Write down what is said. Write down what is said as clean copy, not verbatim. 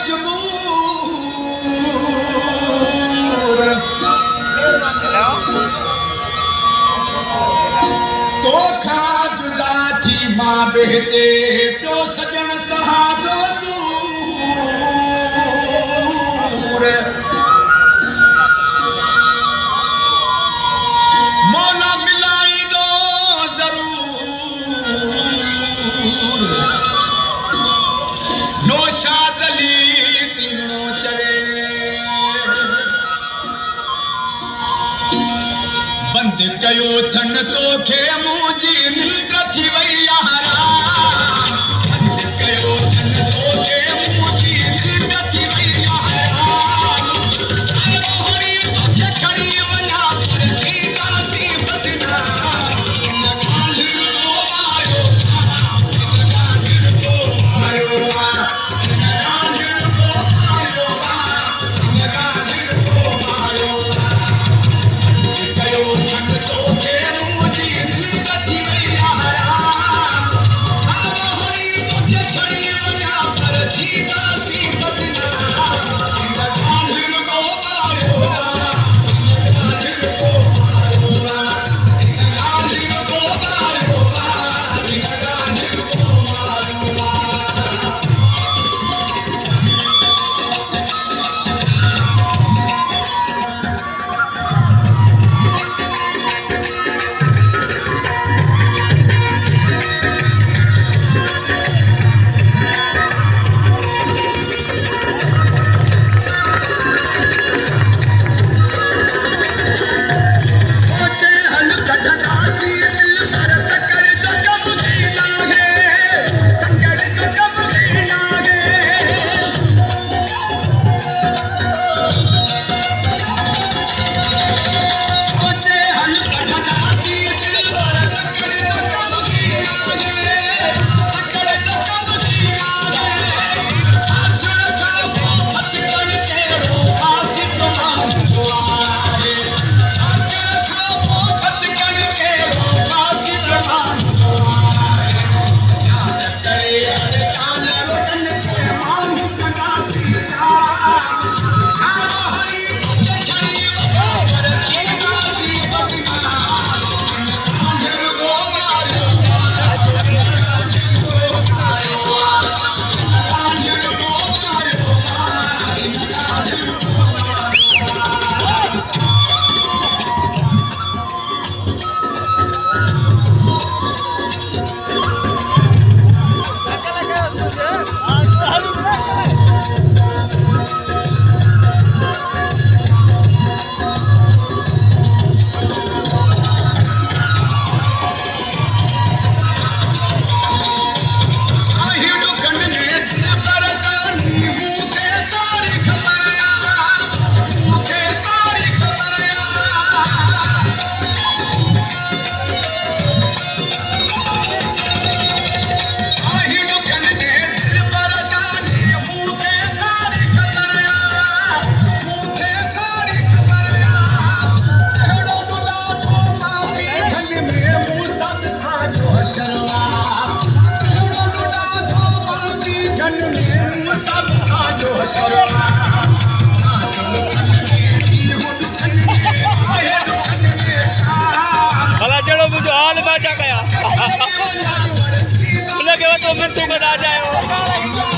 मजबूर तो खा जुदा थी मां बेहते प्यो सजन सहादो सूर मौला मिलाई दो जरूर नौशाद अली तीनों चवे बंद कयो थन तोखे मुंहिंजी निंड थी वई यारा बंद कयो थन तोखे मुंहिंजी निंड थी वई यारा रोहणी तोखे खणी वञा पर थी कासी बदना इन गालिर को मारियो इन गालिर को मारियो इन गालिर को मारियो इन गालिर को मारियो कयो थन तोखे मुंहिंजी निंड थी वई यारा रोहणी तोखे खणी वञा पर थी कासी बदना इन गालिर को मारियो सोचे हल कढंदासी दिल पर तकड़ जो कम थींदा है तकड़ जो कम थींदा है सोचे हल कढंदासी दिल पर तकड़ जो कम थींदा है तकड़ जो कम थींदा है आसण खां पोइ मत कण कहिड़ो आसिफ़ मांगदो आहे आसण खां पोइ मत कण कहिड़ो आसिफ़ मांगदो आहे याद करे हर काल रोडन खे माण्हू कंदासीं हारो हरी तोखे खणी वञो पर थी कासी बदना इन गालिर को मारियो इन गालिर को मारियो इन गालिर को मारियो इन गालिर को आहिड़ो कन में दिल पर कानी मूंखे सारी ख़बर मूंखे सारी ख़बर आहिड़ो कन में दिल पर कानी मूंखे सारी ख़बर मूंखे सारी ख़बर अहिड़ो ॾाढो मां पी धन में मूं सभ सां शर्मा अहिड़ो ॾाढो मां पी धन में मूं सभ सां शर्मा भला जड़ो मुझे हाल बाजा गया बोले के वो तो मैं तू बता जाए